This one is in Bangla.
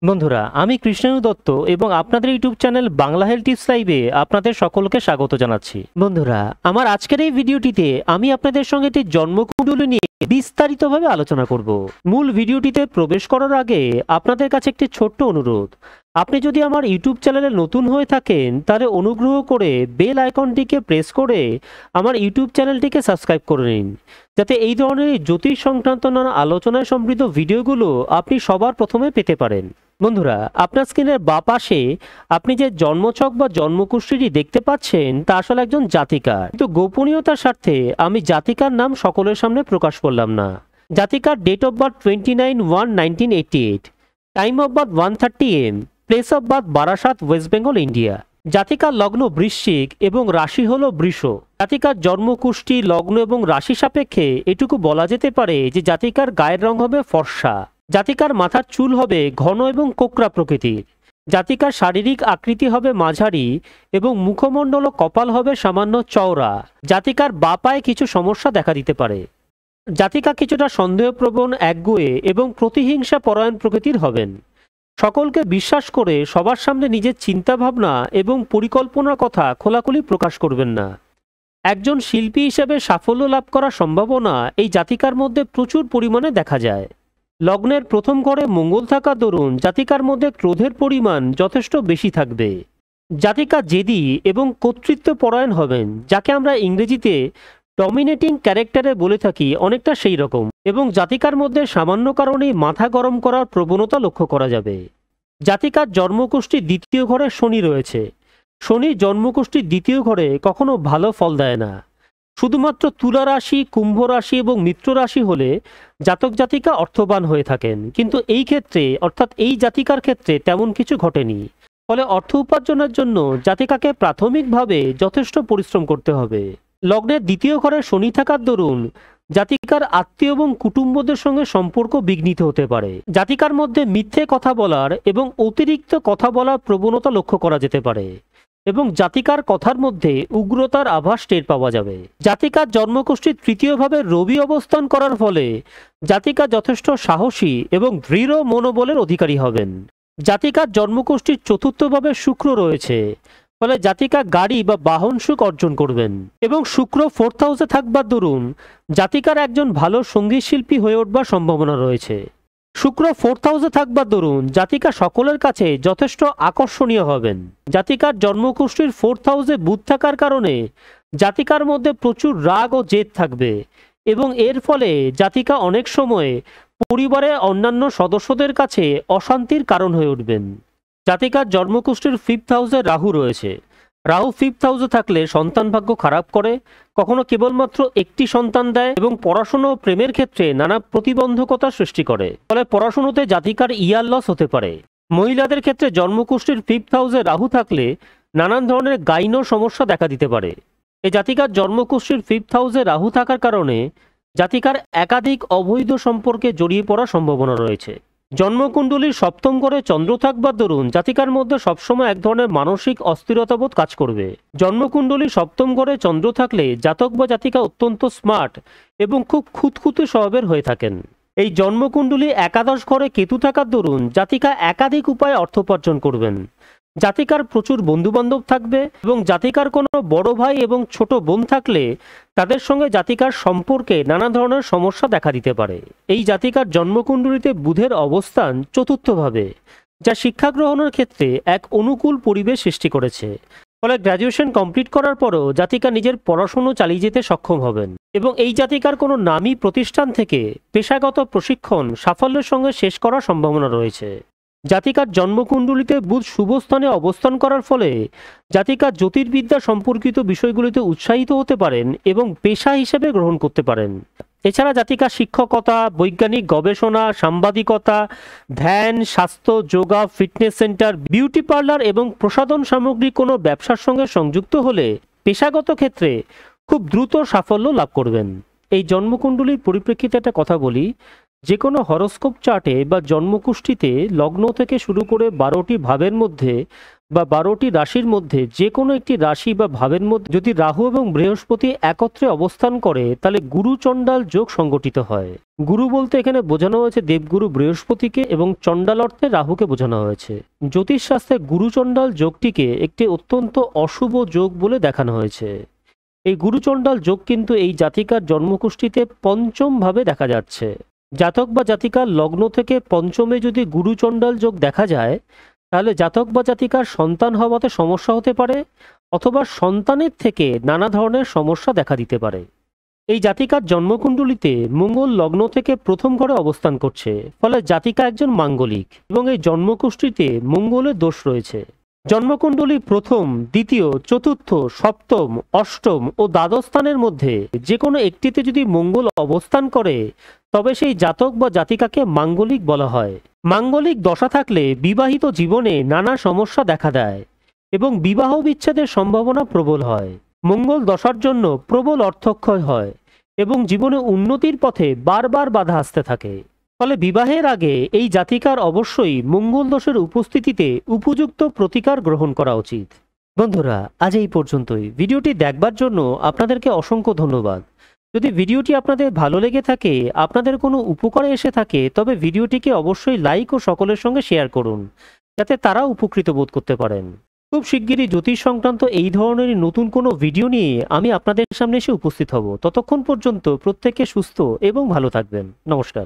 বন্ধুরা, আমি কৃষ্ণায়ু দত্ত এবং আপনাদের YouTube channel Bangla health tips লাইভে আপনাদের সকলকে স্বাগত জানাচ্ছি। বন্ধুরা, আমার আজকের এই ভিডিওটিতে আমি আপনাদের সঙ্গে একটি জন্মকুণ্ডলী নিয়ে বিস্তারিতভাবে আলোচনা করব। মূল ভিডিওটিতে প্রবেশ করার আগে আপনাদের কাছে একটি ছোট্ট অনুরোধ। আপনি যদি আমার ইউটিউব চ্যানেলে নতুন হয়ে থাকেন তাহলে অনুগ্রহ করে বেল আইকনটিকে প্রেস করে আমার ইউটিউব চ্যানেলটিকে সাবস্ক্রাইব করে নিন, যাতে এই ধরনের জ্যোতিষ সংক্রান্ত নানা আলোচনায় সমৃদ্ধ ভিডিওগুলো আপনি সবার প্রথমে পেতে পারেন। বন্ধুরা, আপনার স্ক্রিনের বাঁ পাশে আপনি যে জন্মছক বা জন্মকুষ্ঠীটি দেখতে পাচ্ছেন তা আসলে একজন জাতিকার, কিন্তু গোপনীয়তার স্বার্থে আমি জাতিকার নাম সকলের সামনে প্রকাশ করলাম না। জাতিকার date of birth 29/1/1988, time of birth 1:30 AM, place of birth Barasat, West Bengal, India. জাতিকার লগ্ন বৃশ্চিক এবং রাশি হলো বৃষ। জাতিকার জন্মকুষ্ঠী, লগ্ন এবং রাশি সাপেক্ষে এটুকু বলা যেতে পারে যে জাতিকার গায়ের রং হবে ফর্সা। জাতিকার মাথার চুল হবে ঘন এবং কোকড়া প্রকৃতির। জাতিকার শারীরিক আকৃতি হবে মাঝারি এবং মুখমণ্ডল ও কপাল হবে সামান্য চওড়া। জাতিকার বাঁ পায়ে কিছু সমস্যা দেখা দিতে পারে। জাতিকা কিছুটা সন্দেহপ্রবণ, একগুঁয়ে এবং প্রতিহিংসা পরায়ণ প্রকৃতির হবেন। সকলকে বিশ্বাস করে সবার সামনে নিজের চিন্তাভাবনা এবং পরিকল্পনার কথা খোলাখুলি প্রকাশ করবেন না। একজন শিল্পী হিসেবে সাফল্য লাভ করার সম্ভাবনা এই জাতিকার মধ্যে প্রচুর পরিমাণে দেখা যায়। লগ্নের প্রথম ঘরে মঙ্গল থাকা দরুন জাতিকার মধ্যে ক্রোধের পরিমাণ যথেষ্ট বেশি থাকবে। জাতিকা জেদি এবং কর্তৃত্ব পরায়ণ হবেন, যাকে আমরা ইংরেজিতে ডমিনেটিং ক্যারেক্টারে বলে থাকি, অনেকটা সেই রকম। এবং জাতিকার মধ্যে সামান্য কারণেই মাথা গরম করার প্রবণতা লক্ষ্য করা যাবে। জাতিকার জন্মকুষ্ঠীর দ্বিতীয় ঘরে শনি রয়েছে। শনি জন্মকুষ্ঠীর দ্বিতীয় ঘরে কখনো ভালো ফল দেয় না। শুধুমাত্র তুলা রাশি, কুম্ভ রাশি এবং মিত্র রাশি হলে জাতক জাতিকা অর্থবান হয়ে থাকেন, কিন্তু এই ক্ষেত্রে অর্থাৎ এই জাতিকার ক্ষেত্রে তেমন কিছু ঘটেনি। ফলে অর্থ উপার্জনের জন্য জাতিকাকে প্রাথমিকভাবে যথেষ্ট পরিশ্রম করতে হবে। লগ্নের দ্বিতীয় ঘরে শনি থাকার দরুন জাতিকার আত্মীয় এবং কুটুম্বদের সঙ্গে সম্পর্ক বিঘ্নিত হতে পারে। জাতিকার মধ্যে মিথ্যে কথা বলার এবং অতিরিক্ত কথা বলার প্রবণতা লক্ষ্য করা যেতে পারে এবং জাতিকার কথার মধ্যে উগ্রতার আভাস টের পাওয়া যাবে। জাতিকার জন্মকুষ্ঠীর তৃতীয়ভাবে রবি অবস্থান করার ফলে জাতিকা যথেষ্ট সাহসী এবং দৃঢ় মনোবলের অধিকারী হবেন। জাতিকার জন্মকুষ্ঠীর চতুর্থভাবে শুক্র রয়েছে, ফলে জাতিকা গাড়ি বা বাহন সুখ অর্জন করবেন। এবং শুক্র 4th হাউসে থাকবার দরুন জাতিকার একজন ভালো সঙ্গীত শিল্পী হয়ে উঠবার সম্ভাবনা রয়েছে। শুক্র 4th হাউসে থাকবার দরুন জাতিকা সকলের কাছে যথেষ্ট আকর্ষণীয় হবেন। জাতিকার জন্মকুষ্ঠীর 4th হাউসে বুধ থাকার কারণে জাতিকার মধ্যে প্রচুর রাগ ও জেদ থাকবে এবং এর ফলে জাতিকা অনেক সময় পরিবারের অন্যান্য সদস্যদের কাছে অশান্তির কারণ হয়ে উঠবেন। জাতিকার জন্মকুষ্ঠীর 5th হাউসে রাহু রয়েছে। রাহু 5th হাউসে থাকলে সন্তান ভাগ্য খারাপ করে, কখনো কেবলমাত্র একটি সন্তান দেয় এবং পড়াশোনা ও প্রেমের ক্ষেত্রে নানা প্রতিবন্ধকতা সৃষ্টি করে। ফলে পড়াশোনাতে জাতিকার ইয়ার লস হতে পারে। মহিলাদের ক্ষেত্রে জন্মকুষ্ঠীর 5th হাউসে রাহু থাকলে নানান ধরনের গাইনো সমস্যা দেখা দিতে পারে। এই জাতিকার জন্মকুষ্ঠীর 5th হাউসে রাহু থাকার কারণে জাতিকার একাধিক অবৈধ সম্পর্কে জড়িয়ে পড়ার সম্ভাবনা রয়েছে। জন্মকুণ্ডলীর 7ম ঘরে চন্দ্র থাকবার দরুন জাতিকার মধ্যে সবসময় এক ধরনের মানসিক অস্থিরতাবোধ কাজ করবে। জন্মকুণ্ডলীর 7ম ঘরে চন্দ্র থাকলে জাতক বা জাতিকা অত্যন্ত স্মার্ট এবং খুব খুঁতখুঁতে স্বভাবের হয়ে থাকেন। এই জন্মকুণ্ডলী একাদশ ঘরে কেতু থাকার দরুন জাতিকা একাধিক উপায়ে অর্থ উপার্জন করবেন। জাতিকার প্রচুর বন্ধুবান্ধব থাকবে এবং জাতিকার কোনো বড় ভাই এবং ছোট বোন থাকলে তাদের সঙ্গে জাতিকার সম্পর্কে নানা ধরনের সমস্যা দেখা দিতে পারে। এই জাতিকার জন্মকুণ্ডলীতে বুধের অবস্থান চতুর্থভাবে, যা শিক্ষা গ্রহণের ক্ষেত্রে এক অনুকূল পরিবেশ সৃষ্টি করেছে। ফলে গ্র্যাজুয়েশন কমপ্লিট করার পরও জাতিকা নিজের পড়াশুনো চালিয়ে যেতে সক্ষম হবেন এবং এই জাতিকার কোনো নামী প্রতিষ্ঠান থেকে পেশাগত প্রশিক্ষণ সাফল্যের সঙ্গে শেষ করার সম্ভাবনা রয়েছে। জাতিকার জন্মকুণ্ডলীতে বুধ শুভস্থানে অবস্থান করার ফলে জাতিকা জ্যোতির্বিদ্যা সম্পর্কিত বিষয়গুলিতে উৎসাহিত হতে পারেন এবং পেশা হিসেবে গ্রহণ করতে পারেন। এছাড়া জাতিকা শিক্ষকতা, বৈজ্ঞানিক গবেষণা, সাংবাদিকতা, ধ্যান, স্বাস্থ্য, yoga, fitness centre, beauty parlour এবং প্রসাধন সামগ্রী কোনো ব্যবসার সঙ্গে সংযুক্ত হলে পেশাগত ক্ষেত্রে খুব দ্রুত সাফল্য লাভ করবেন। এই জন্মকুণ্ডলীর পরিপ্রেক্ষিতে একটা কথা বলি, যে কোনো হরোস্কোপ চার্টে বা জন্মকুষ্ঠীতে লগ্ন থেকে শুরু করে 12টি ভাবের মধ্যে বা 12টি রাশির মধ্যে যে কোনো একটি রাশি বা ভাবের মধ্যে যদি রাহু এবং বৃহস্পতি একত্রে অবস্থান করে তাহলে গুরু চণ্ডাল যোগ সংগঠিত হয়। গুরু বলতে এখানে বোঝানো হয়েছে দেবগুরু বৃহস্পতিকে এবং চণ্ডাল অর্থে রাহুকে বোঝানো হয়েছে। জ্যোতিষশাস্ত্রে গুরু চণ্ডাল যোগটিকে একটি অত্যন্ত অশুভ যোগ বলে দেখানো হয়েছে। এই গুরু চণ্ডাল যোগ কিন্তু এই জাতিকার জন্মকুষ্ঠিতে পঞ্চম ভাবে দেখা যাচ্ছে। জাতক বা জাতিকার লগ্ন থেকে পঞ্চমে যদি গুরু চণ্ডাল যোগ দেখা যায় তাহলে জাতক বা জাতিকার সন্তান হওয়াতে সমস্যা হতে পারে, অথবা সন্তানের থেকে নানা ধরনের সমস্যা দেখা দিতে পারে। এই জাতিকার জন্মকুণ্ডলিতে মঙ্গল লগ্ন থেকে প্রথম ঘরে অবস্থান করছে, ফলে জাতিকা একজন মাঙ্গলিক এবং এই জন্মকুষ্ঠিতে মঙ্গলের দোষ রয়েছে। জন্মকুণ্ডলী প্রথম, দ্বিতীয়, চতুর্থ, সপ্তম, অষ্টম ও দ্বাদশ স্থানের মধ্যে যে কোনো একটিতে যদি মঙ্গল অবস্থান করে তবে সেই জাতক বা জাতিকাকে মাঙ্গলিক বলা হয়। মাঙ্গলিক দশা থাকলে বিবাহিত জীবনে নানা সমস্যা দেখা দেয় এবং বিবাহ বিচ্ছেদের সম্ভাবনা প্রবল হয়। মঙ্গল দশার জন্য প্রবল অর্থক্ষয় হয় এবং জীবনে উন্নতির পথে বারবার বাধা আসতে থাকে। ফলে বিবাহের আগে এই জাতিকার অবশ্যই মঙ্গল দোষের উপস্থিতিতে উপযুক্ত প্রতিকার গ্রহণ করা উচিত। বন্ধুরা, আজ এই পর্যন্তই। ভিডিওটি দেখবার জন্য আপনাদেরকে অসংখ্য ধন্যবাদ। যদি ভিডিওটি আপনাদের ভালো লেগে থাকে, আপনাদের কোনো উপকারে এসে থাকে, তবে ভিডিওটিকে অবশ্যই লাইক ও সকলের সঙ্গে শেয়ার করুন, যাতে তারা উপকৃত বোধ করতে পারেন। খুব শিগগিরই জ্যোতিষ সংক্রান্ত এই ধরনের নতুন কোনো ভিডিও নিয়ে আমি আপনাদের সামনে এসে উপস্থিত হব। ততক্ষণ পর্যন্ত প্রত্যেকে সুস্থ এবং ভালো থাকবেন। নমস্কার।